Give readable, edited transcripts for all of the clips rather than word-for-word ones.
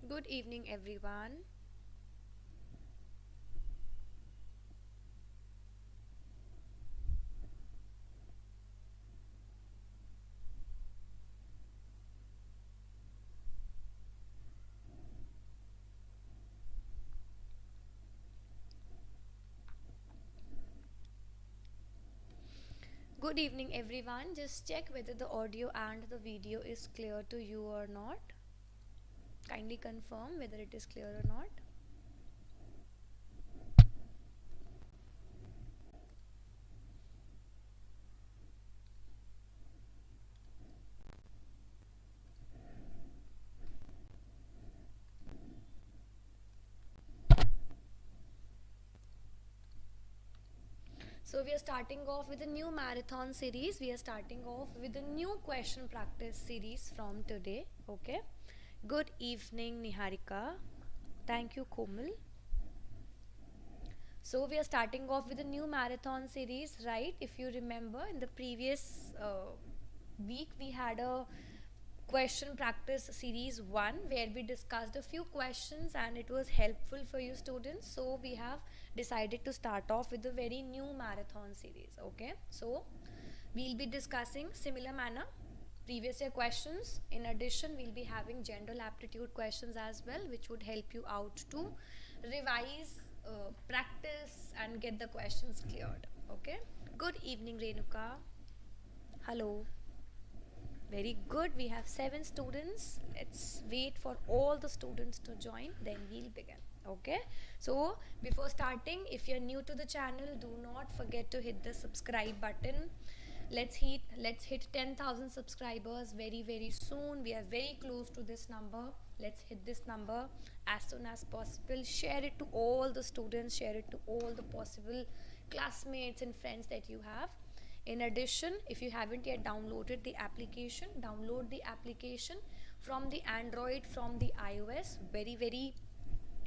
Good evening, everyone. Good evening, everyone. Just check whether the audio and the video is clear to you or not. Kindly confirm whether it is clear or not. So, we are starting off with a new marathon series. We are starting off with a new question practice series from today. Okay. Good evening, Niharika. Thank you, Komal. So we are starting off with a new marathon series, right? If you remember, in the previous week we had a question practice series 1 where we discussed a few questions and it was helpful for you students. So we have decided to start off with a very new marathon series. Okay, so we'll be discussing similar manner previous year questions. In addition, we'll be having general aptitude questions as well, which would help you out to revise, practice and get the questions cleared. Okay, good evening, Renuka. Hello. Very good. We have 7 students. Let's wait for all the students to join, then we'll begin. Okay, so before starting, if you're new to the channel, do not forget to hit the subscribe button. Let's hit 10,000 subscribers very soon. We are very close to this number. Let's hit this number as soon as possible. Share it to all the students, share it to all the possible classmates and friends that you have. In addition, if you haven't yet downloaded the application, download the application from the Android, from the iOS. Very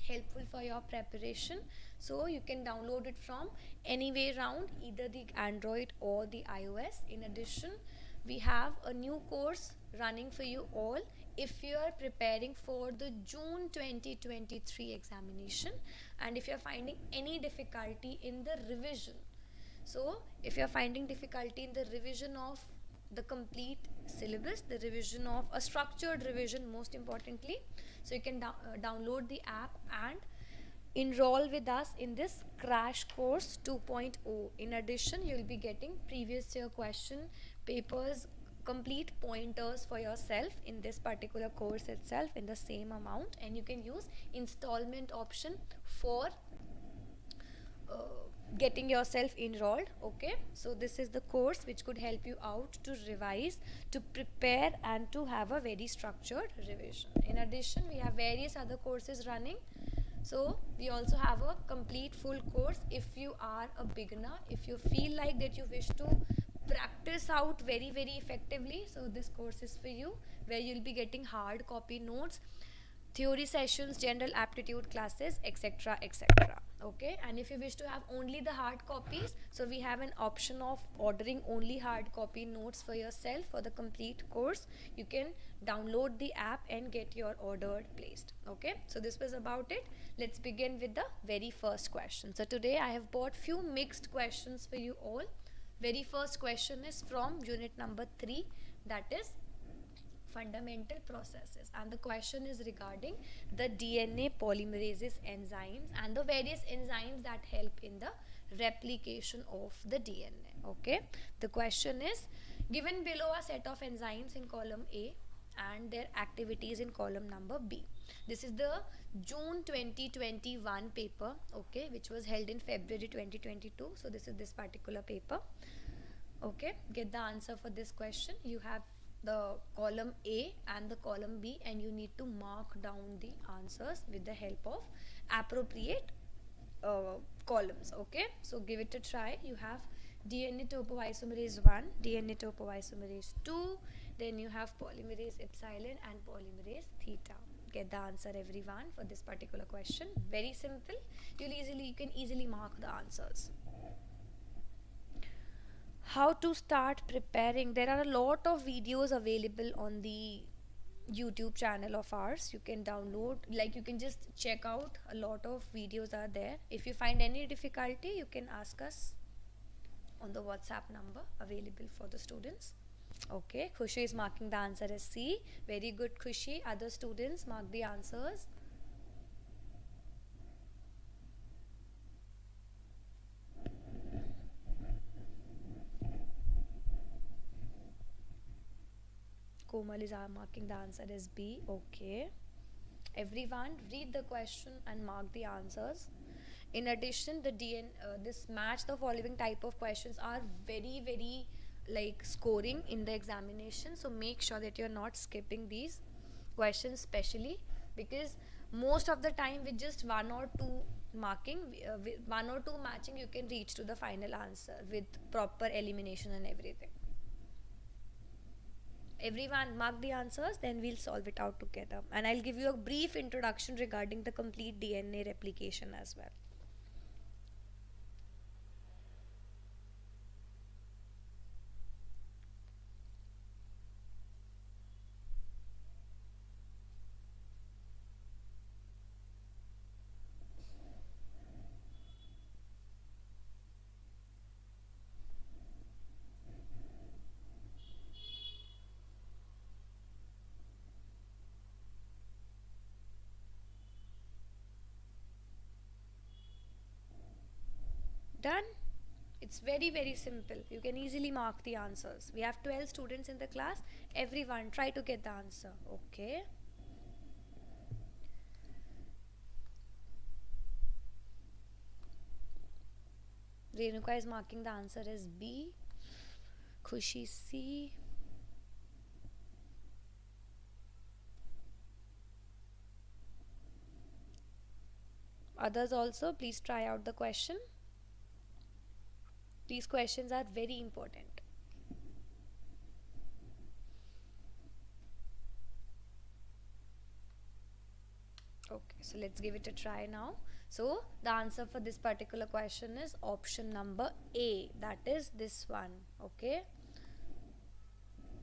helpful for your preparation. So you can download it from any way around, either the Android or the iOS. In addition, we have a new course running for you all if you are preparing for the June 2023 examination, and if you are finding any difficulty in the revision. So if you are finding difficulty in the revision of the complete syllabus, the revision of a structured revision most importantly, so you can download the app and enroll with us in this crash course 2.0. In addition, you will be getting previous year question papers, complete pointers for yourself in this particular course itself in the same amount, and you can use installment option for getting yourself enrolled. Okay, so this is the course which could help you out to revise, to prepare and to have a very structured revision. In addition, we have various other courses running. So we also have a complete full course if you are a beginner, if you feel like that you wish to practice out very effectively. So this course is for you, where you'll be getting hard copy notes, theory sessions, general aptitude classes, etc. Okay, and if you wish to have only the hard copies, so we have an option of ordering only hard copy notes for yourself for the complete course. You can download the app and get your order placed. Okay, so this was about it. Let's begin with the very first question. So today I have brought few mixed questions for you all. Very first question is from unit number 3, that is fundamental processes, and the question is regarding the DNA polymerases enzymes and the various enzymes that help in the replication of the DNA. Okay, the question is given below a set of enzymes in column A and their activities in column number B. This is the June 2021 paper, okay, which was held in February 2022. So this is this particular paper. Okay, get the answer for this question. You have the column A and the column B, and you need to mark down the answers with the help of appropriate columns. Okay, so give it a try. You have DNA topoisomerase 1, DNA topoisomerase 2, then you have polymerase epsilon and polymerase theta. Get the answer, everyone, for this particular question. Very simple. You can easily mark the answers. How to start preparing? There are a lot of videos available on the YouTube channel of ours. You can download, like you can just check out, a lot of videos are there. If you find any difficulty, you can ask us on the WhatsApp number available for the students. Okay, Khushi is marking the answer as C. Very good, Khushi. Other students mark the answers. Komal is marking the answer as B. Okay. Everyone read the question and mark the answers. In addition, this match the following type of questions are very, very like scoring in the examination. So make sure that you're not skipping these questions, especially because most of the time with just one or two marking, with one or two matching, you can reach to the final answer with proper elimination and everything. Everyone mark the answers, then we'll solve it out together, and I'll give you a brief introduction regarding the complete DNA replication as well. Done? It's very, very simple. You can easily mark the answers. We have 12 students in the class. Everyone try to get the answer. Okay. Renuka is marking the answer as B. Khushi C. Others also, please try out the question. These questions are very important. Okay, so let's give it a try now. So the answer for this particular question is option number A, that is this one. Okay,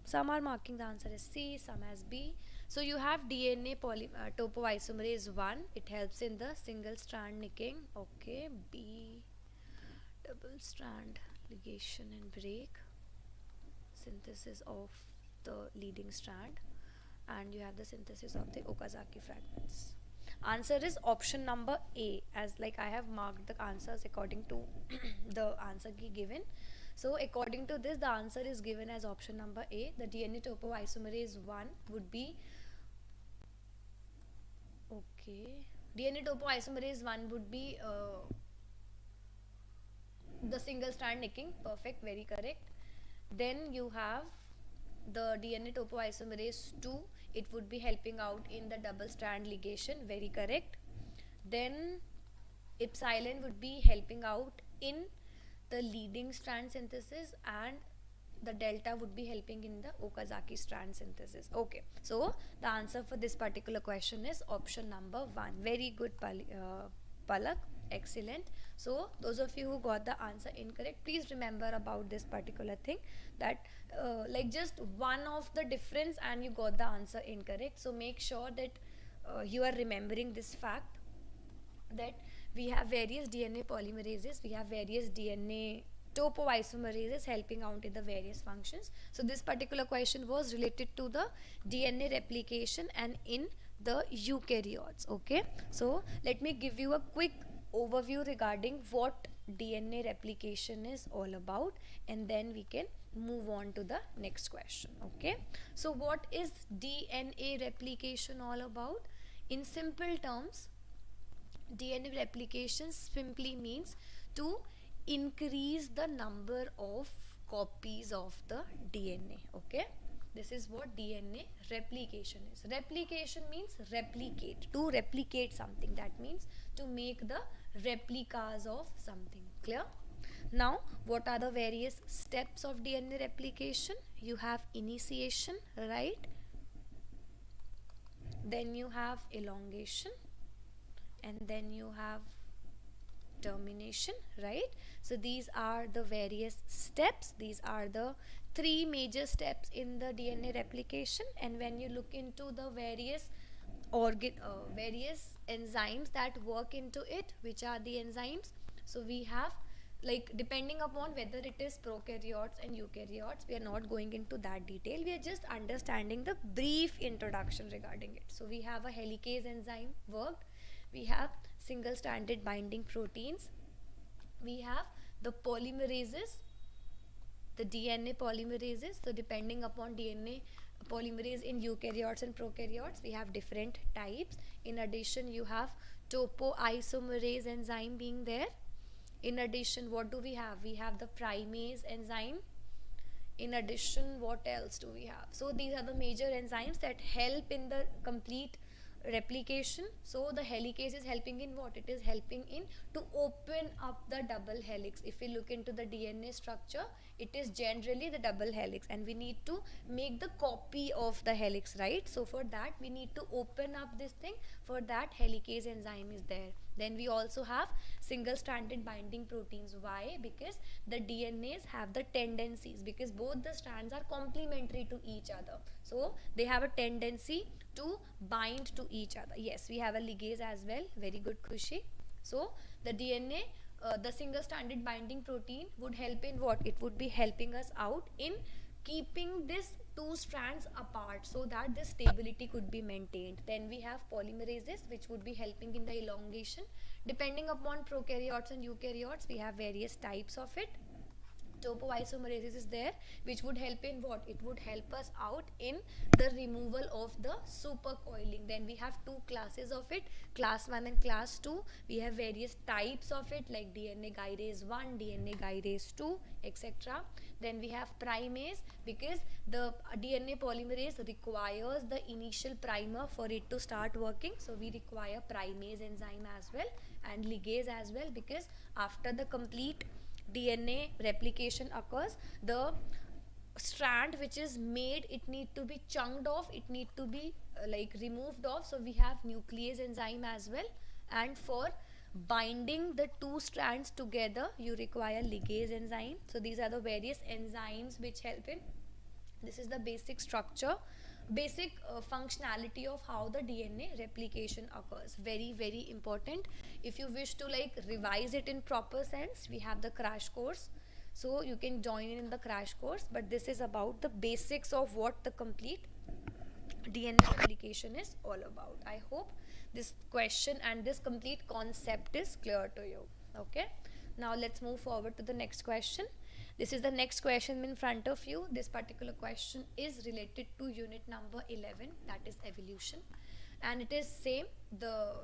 some are marking the answer as C, some as B. So you have DNA topoisomerase 1, it helps in the single strand nicking. Okay, B, double strand ligation and break, synthesis of the leading strand, and you have the synthesis of the Okazaki fragments. Answer is option number A, as like I have marked the answers according to the answer key given. So according to this, the answer is given as option number A. The DNA topoisomerase 1 would be, okay, DNA topoisomerase 1 would be the single strand nicking. Perfect, very correct. Then you have the DNA topoisomerase 2, it would be helping out in the double strand ligation. Very correct. Then epsilon would be helping out in the leading strand synthesis, and the delta would be helping in the Okazaki strand synthesis. Okay, so the answer for this particular question is option number 1. Very good, Palak. Excellent. So those of you who got the answer incorrect, please remember about this particular thing, that like just one of the difference and you got the answer incorrect. So make sure that you are remembering this fact, that we have various DNA polymerases, we have various DNA topoisomerases helping out in the various functions. So this particular question was related to the DNA replication and in the eukaryotes. Okay, so let me give you a quick overview regarding what DNA replication is all about, and then we can move on to the next question. Okay, so what is DNA replication all about? In simple terms, DNA replication simply means to increase the number of copies of the DNA. Okay, this is what DNA replication is. Replication means replicate, to replicate something. That means to make the replicas of something. Clear? Now, what are the various steps of DNA replication? You have initiation, right? Then you have elongation, and then you have termination, right? So these are the various steps. These are the 3 major steps in the DNA replication. And when you look into the various various enzymes that work into it, which are the enzymes, so we have, like, depending upon whether it is prokaryotes and eukaryotes, we are not going into that detail, we are just understanding the brief introduction regarding it. So we have a helicase enzyme worked, we have single stranded binding proteins, we have the polymerases, the DNA polymerases. So depending upon DNA polymerase in eukaryotes and prokaryotes, we have different types. In addition, you have topoisomerase enzyme being there. In addition, what do we have? We have the primase enzyme. In addition, what else do we have? So these are the major enzymes that help in the complete replication. So the helicase is helping in what? It is helping in to open up the double helix. If we look into the DNA structure, it is generally the double helix, and we need to make the copy of the helix, right? So for that we need to open up this thing. For that, helicase enzyme is there. Then we also have single stranded binding proteins. Why? Because the DNAs have the tendencies, because both the strands are complementary to each other, so they have a tendency to bind to each other. Yes, we have a ligase as well. Very good, Khushi. So the DNA, the single stranded binding protein would help in what? It would be helping us out in keeping this 2 strands apart so that the stability could be maintained. Then we have polymerases, which would be helping in the elongation. Depending upon prokaryotes and eukaryotes, we have various types of it. Topoisomerase is there, which would help in what? It would help us out in the removal of the supercoiling. Then we have 2 classes of it, class 1 and class 2. We have various types of it, like DNA gyrase 1, DNA gyrase 2, etc. Then we have primase, because the DNA polymerase requires the initial primer for it to start working, so we require primase enzyme as well, and ligase as well, because after the complete DNA replication occurs, the strand which is made, it need to be chunked off, it need to be removed off. So we have nuclease enzyme as well, and for binding the 2 strands together, you require ligase enzyme. So these are the various enzymes which help in. This is the basic structure, basic functionality of how the DNA replication occurs. Very, very important. If you wish to revise it in proper sense, we have the crash course, so you can join in the crash course. But this is about the basics of what the complete DNA replication is all about. I hope this question and this complete concept is clear to you. Okay, now let's move forward to the next question. This is the next question in front of you. This particular question is related to unit number 11, that is evolution, and it is same, the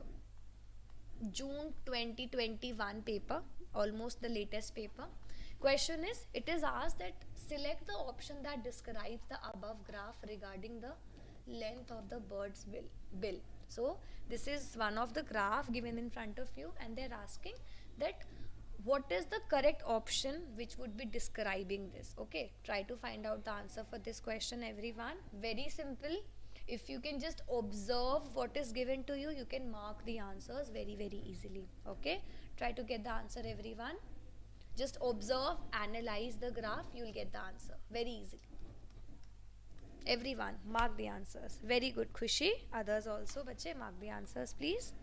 June 2021 paper, almost the latest paper. Question is, it is asked that select the option that describes the above graph regarding the length of the bird's bill. So this is one of the graph given in front of you, and they're asking that what is the correct option which would be describing this. Okay, try to find out the answer for this question, everyone. Very simple. If you can just observe what is given to you, you can mark the answers very, very easily. Okay, try to get the answer, everyone. Just observe, analyze the graph, you will get the answer very easily. Everyone, mark the answers. Very good, Khushi. Others also, bache, mark the answers, please.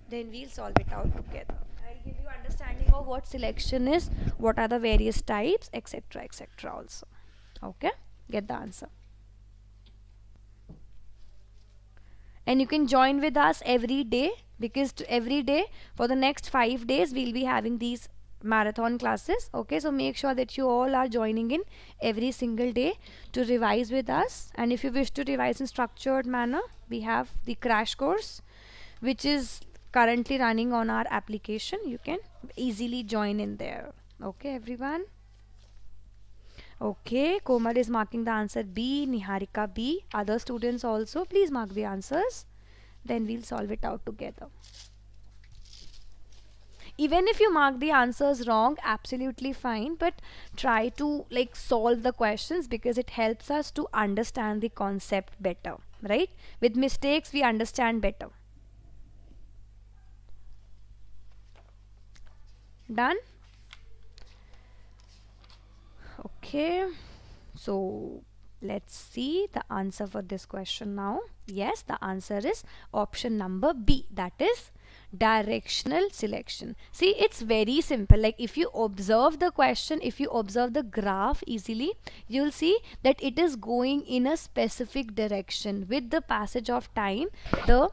Then we'll solve it out together. I'll give you understanding of what selection is, what are the various types, etc., etc. also. Okay, get the answer. And you can join with us every day, because every day for the next 5 days we'll be having these marathon classes. Okay, so make sure that you all are joining in every single day to revise with us. And if you wish to revise in structured manner, we have the crash course, which is currently running on our application. You can easily join in there. Okay, everyone. Okay, Komal is marking the answer B, Niharika B. Other students also, please mark the answers. Then we'll solve it out together. Even if you mark the answers wrong, absolutely fine, but try to solve the questions, because it helps us to understand the concept better, right? With mistakes, we understand better. Done? Okay, so let's see the answer for this question now. Yes, the answer is option number B, that is directional selection. See, it's very simple. Like if you observe the question, if you observe the graph easily, you'll see that it is going in a specific direction. With the passage of time, the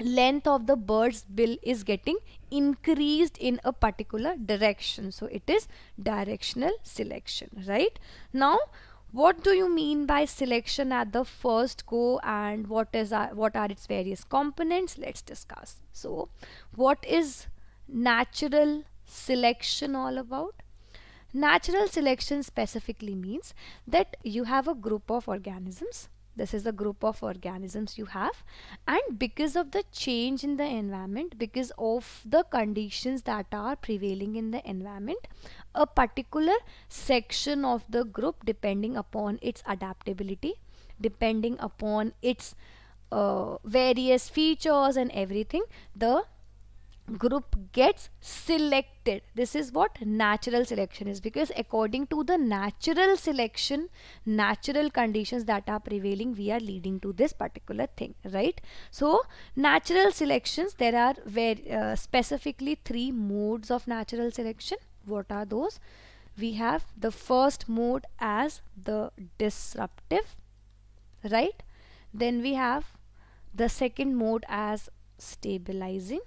length of the bird's bill is getting increased in a particular direction. So it is directional selection, right? Now, what do you mean by selection at the first go, and what are its various components? Let's discuss. So what is natural selection all about? Natural selection specifically means that you have a group of organisms. This is a group of organisms you have, and because of the change in the environment, because of the conditions that are prevailing in the environment, a particular section of the group, depending upon its adaptability, depending upon its various features and everything, the group gets selected. This is what natural selection is, because according to the natural selection, natural conditions that are prevailing, we are leading to this particular thing, right? So natural selections, there are very specifically three modes of natural selection. What are those? We have the first mode as the disruptive, right? Then we have the second mode as stabilizing,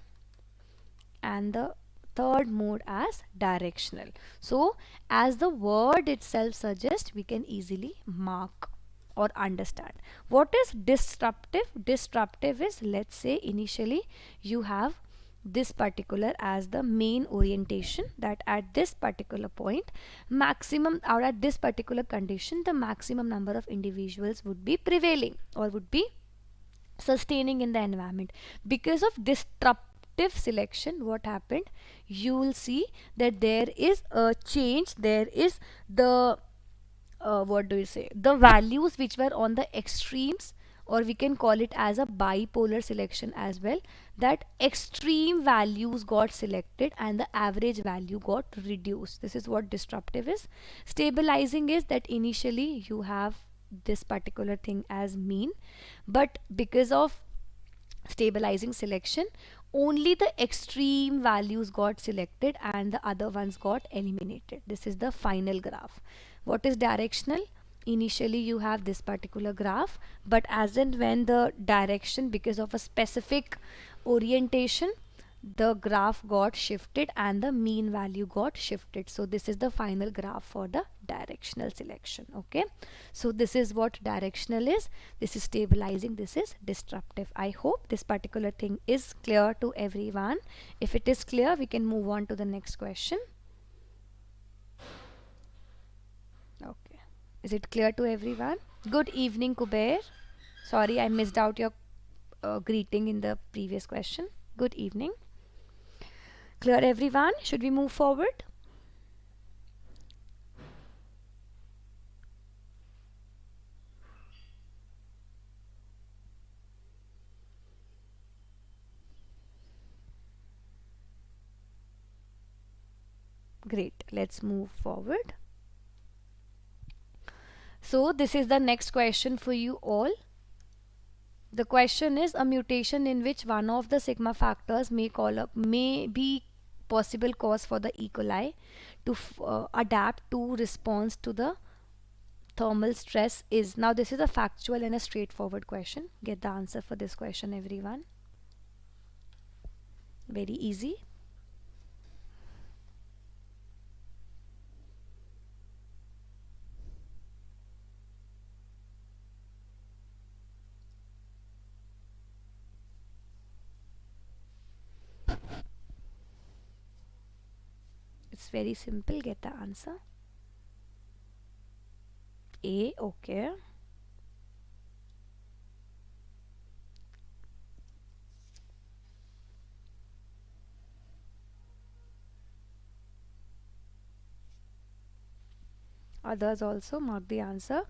and the third mode as directional. So as the word itself suggests, we can easily mark or understand. What is disruptive? Disruptive is, let's say initially you have this particular as the main orientation, that at this particular point maximum, or at this particular condition, the maximum number of individuals would be prevailing or would be sustaining in the environment. Because of disruptive selection, what happened? You will see that there is a change. There is the what do you say, the values which were on the extremes, or we can call it as a bipolar selection as well, that extreme values got selected and the average value got reduced. This is what disruptive is. Stabilizing is that initially you have this particular thing as mean, but because of stabilizing selection, only the extreme values got selected and the other ones got eliminated. This is the final graph. What is directional? Initially you have this particular graph, but as and when the direction, because of a specific orientation, the graph got shifted and the mean value got shifted. So this is the final graph for the directional selection. Okay, so this is what directional is, this is stabilizing, this is disruptive. I hope this particular thing is clear to everyone. If it is clear, we can move on to the next question. Okay, is it clear to everyone? Good evening, Kuber. Sorry, I missed out your greeting in the previous question. Good evening. Clear everyone? Should we move forward? Great, let's move forward. So this is the next question for you all. The question is, a mutation in which one of the sigma factors may be possible cause for the E. coli to adapt to response to the thermal stress is. Now this is a factual and a straightforward question. Get the answer for this question, everyone. Very easy. It's very simple. Get the answer. A. Okay. Others also mark the answer.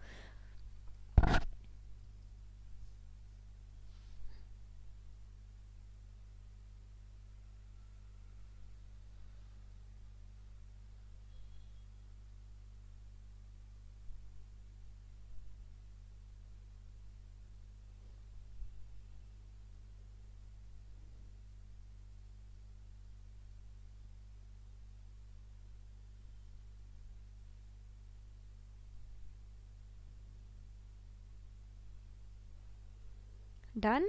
Done?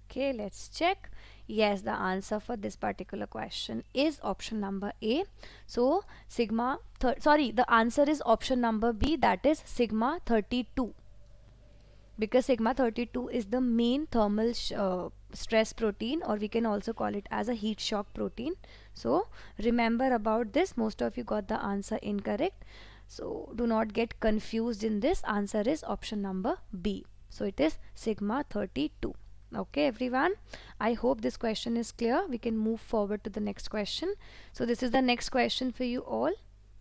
Okay, let's check. Yes, the answer for this particular question is option number A. So sigma, the answer is option number B, that is sigma 32. Because sigma 32 is the main thermal stress protein, or we can also call it as a heat shock protein. So remember about this. Most of you got the answer incorrect, so do not get confused in this. Answer is option number B. So it is sigma 32. Okay everyone, I hope this question is clear. We can move forward to the next question. So this is the next question for you all.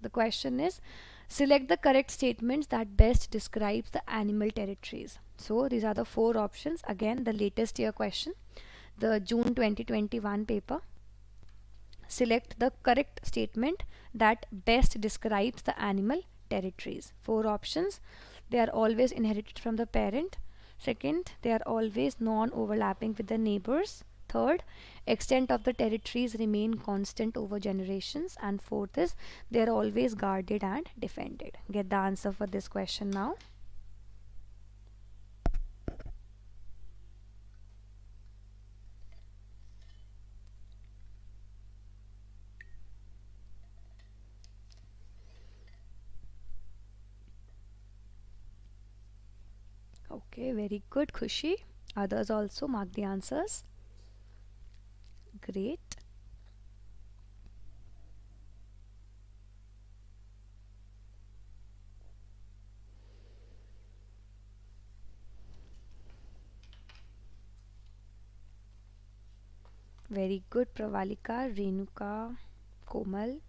The question is, select the correct statements that best describes the animal territories. So these are the four options. Again, the latest year question, the June 2021 paper. Select the correct statement that best describes the animal territories. Four options. They are always inherited from the parent. Second, they are always non-overlapping with the neighbors. Third, extent of the territories remain constant over generations. And fourth is, they are always guarded and defended. Get the answer for this question now. Okay, very good, Khushi. Others also mark the answers. Great. Very good, Pravalika, Renuka, Komal.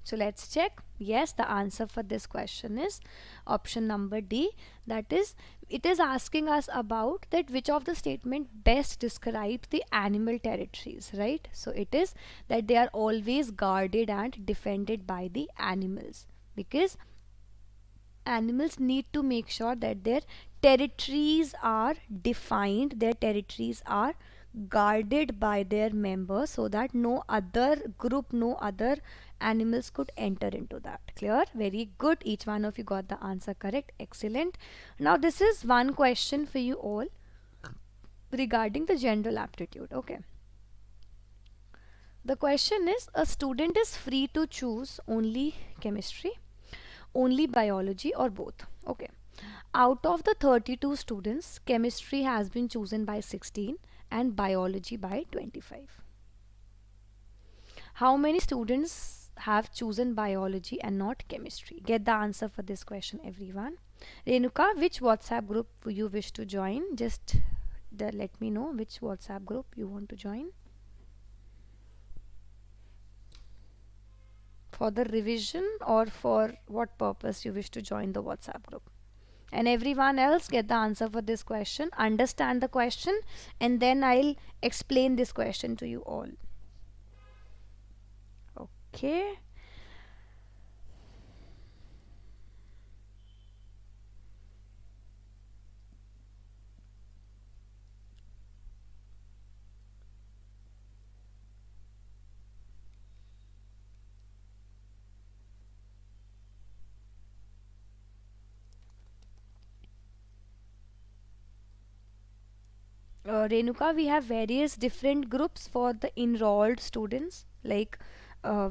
So let's check. Yes, the answer for this question is option number D. That is, it is asking us about that which of the statement best describes the animal territories, right? So it is that they are always guarded and defended by the animals, because animals need to make sure that their territories are defined, their territories are guarded by their members, so that no other group, no other animals could enter into that. Clear? Very good. Each one of you got the answer correct. Excellent. Now this is one question for you all regarding the general aptitude. Okay. The question is, a student is free to choose only chemistry, only biology, or both. Okay. Out of the 32 students, chemistry has been chosen by 16 and biology by 25. How many students have chosen biology and not chemistry? Get the answer for this question, everyone. Renuka, which WhatsApp group you wish to join? Just let me know which WhatsApp group you want to join. For the revision, or for what purpose you wish to join the WhatsApp group? And everyone else, get the answer for this question. Understand the question, and then I'll explain this question to you all. Okay. Renuka, we have various different groups for the enrolled students. Like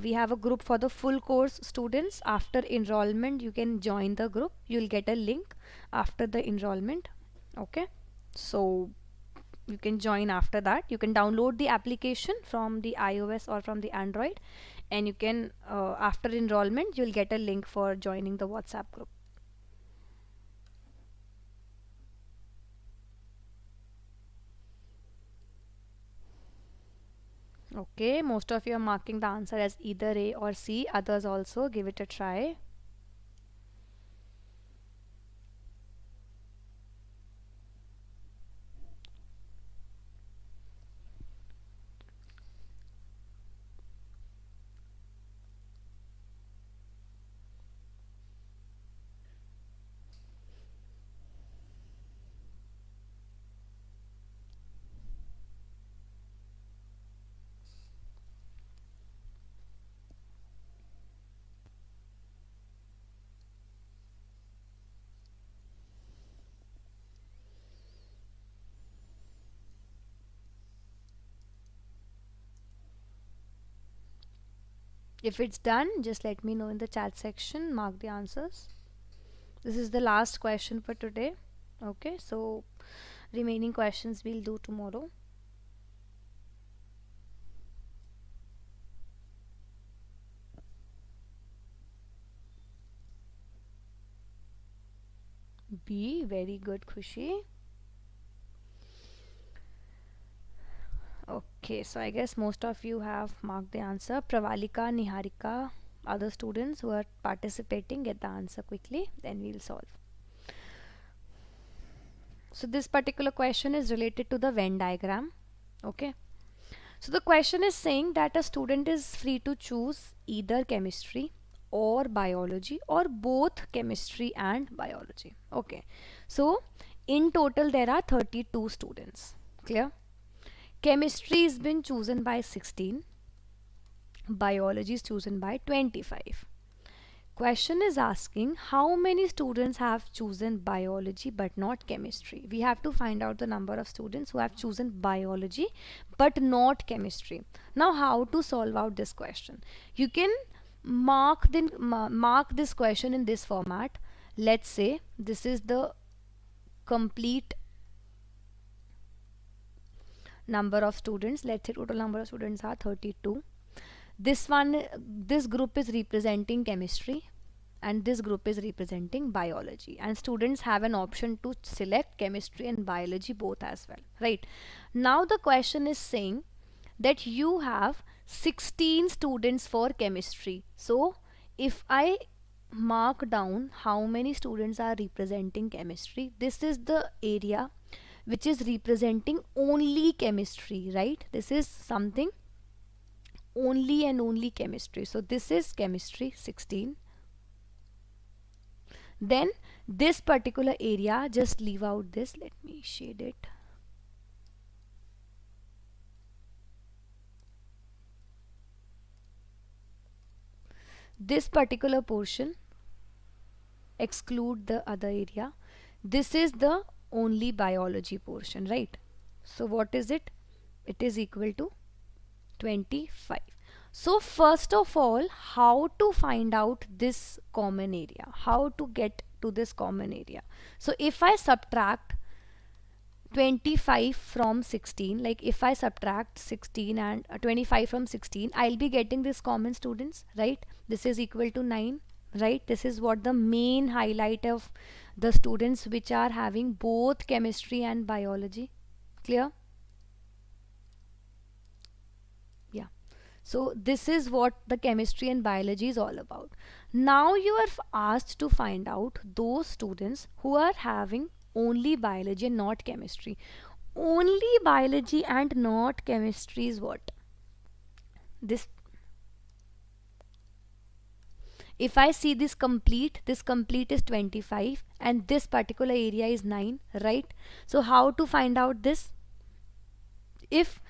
we have a group for the full course students. After enrollment, you can join the group. You'll get a link after the enrollment. Okay. So you can join after that. You can download the application from the iOS or from the Android, and you can after enrollment, you'll get a link for joining the WhatsApp group. Okay, most of you are marking the answer as either A or C. Others also, give it a try. If it's done, just let me know in the chat section. Mark the answers. This is the last question for today. Okay, so remaining questions we'll do tomorrow. B, very good, Khushi. Okay, so I guess most of you have marked the answer. Pravalika, Niharika, other students who are participating, get the answer quickly, then we'll solve. So this particular question is related to the Venn diagram. Okay, so the question is saying that a student is free to choose either chemistry or biology or both chemistry and biology. Okay, so in total there are 32 students. Clear? Chemistry has been chosen by 16, biology is chosen by 25. Question is asking how many students have chosen biology but not chemistry. We have to find out the number of students who have chosen biology but not chemistry. Now how to solve out this question? You can mark this question in this format. Let's say this is the complete number of students. Let's say total number of students are 32. This group is representing chemistry and this group is representing biology, and students have an option to select chemistry and biology both as well, right? Now the question is saying that you have 16 students for chemistry. So if I mark down how many students are representing chemistry, this is the area which is representing only chemistry, right? This is something only and only chemistry. So this is chemistry 16. Then this particular area, just leave out this, let me shade it. This particular portion, exclude the other area. This is the only biology portion, right? So what is it? It is equal to 25. So first of all, how to find out this common area? How to get to this common area? So if I subtract 25 from 16, like if I subtract 16 and 25 from 16, I'll be getting this common students, right? This is equal to 9, right? This is what the main highlight of the students which are having both chemistry and biology. Clear? Yeah. So this is what the chemistry and biology is all about. Now you are asked to find out those students who are having only biology and not chemistry. Only biology and not chemistry is what? This. If I see this complete is 25 and this particular area is 9, right? So how to find out this? If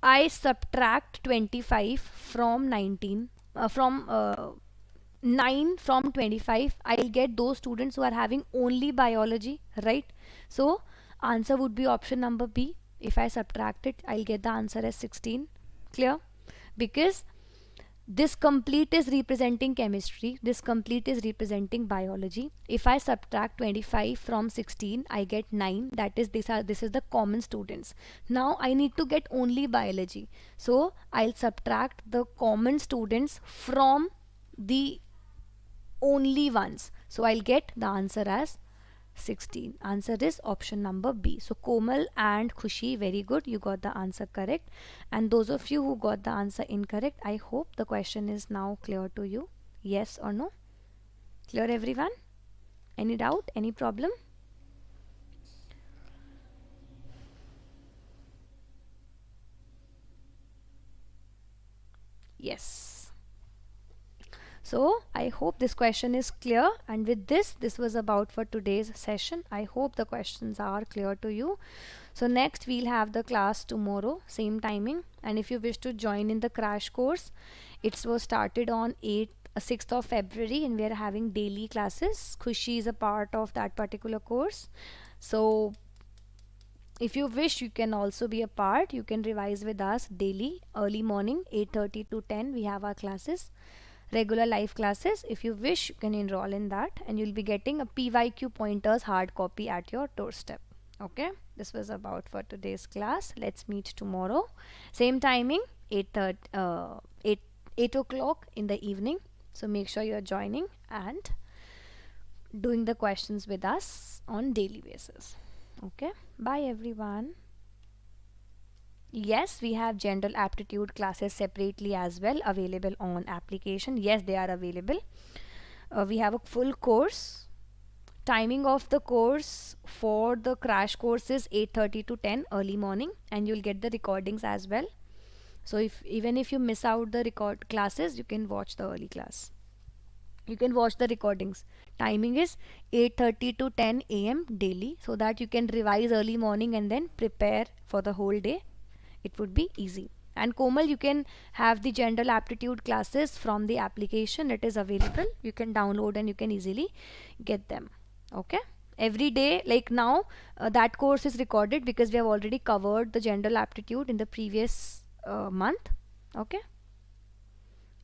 I subtract 25 from 19, 9 from 25, I'll get those students who are having only biology, right? So answer would be option number B. If I subtract it, I'll get the answer as 16. Clear? Because this complete is representing chemistry, this complete is representing biology. If I subtract 25 from 16, I get 9. That is, this is the common students. Now I need to get only biology, so I'll subtract the common students from the only ones, so I'll get the answer as 16. Answer is option number B. So Komal and Khushi, very good, you got the answer correct. And those of you who got the answer incorrect, I hope the question is now clear to you. Yes or no? Clear everyone? Any doubt? Any problem? Yes. So I hope this question is clear, and with this was about for today's session. I hope the questions are clear to you. So next we'll have the class tomorrow, same timing, and if you wish to join in the crash course, it was started on 6th of February and we are having daily classes. Khushi is a part of that particular course. So if you wish, you can also be a part. You can revise with us daily, early morning 8:30 to 10 we have our classes. regular live classes. If you wish, you can enroll in that, and you'll be getting a PYQ pointers hard copy at your doorstep. Okay, this was about for today's class. Let's meet tomorrow, same timing, 8 o'clock in the evening. So make sure you're joining and doing the questions with us on daily basis. Okay, bye everyone. Yes, we have general aptitude classes separately as well available on application. Yes, they are available. We have a full course. Timing of the course for the crash course is 8:30 to 10 early morning, and you'll get the recordings as well. So if even if you miss out the record classes, you can watch the early class. You can watch the recordings. Timing is 8:30 to 10 a.m. daily, so that you can revise early morning and then prepare for the whole day. It would be easy. And Komal, you can have the general aptitude classes from the application. It is available. You can download and you can easily get them. Okay, every day, like now, that course is recorded because we have already covered the general aptitude in the previous month. Okay,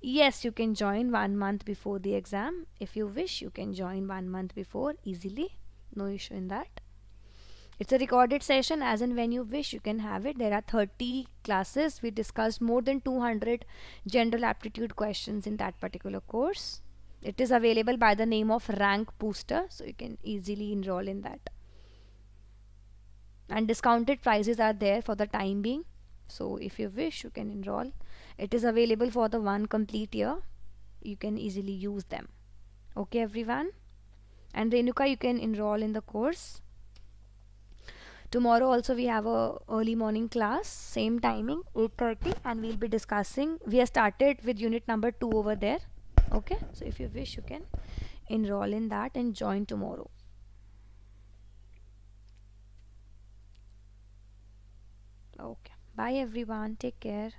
yes, you can join 1 month before the exam. If you wish, you can join 1 month before easily. No issue in that. It's a recorded session. As and when you wish, you can have it. There are 30 classes. We discussed more than 200 general aptitude questions in that particular course. It is available by the name of Rank Booster, so you can easily enroll in that. And discounted prices are there for the time being. So if you wish, you can enroll. It is available for the one complete year. You can easily use them. Okay, everyone. And Renuka, you can enroll in the course. Tomorrow also we have a early morning class, same timing, 8:30, and we'll be discussing. We have started with unit number 2 over there. Okay, so if you wish, you can enroll in that and join tomorrow. Okay, bye everyone, take care.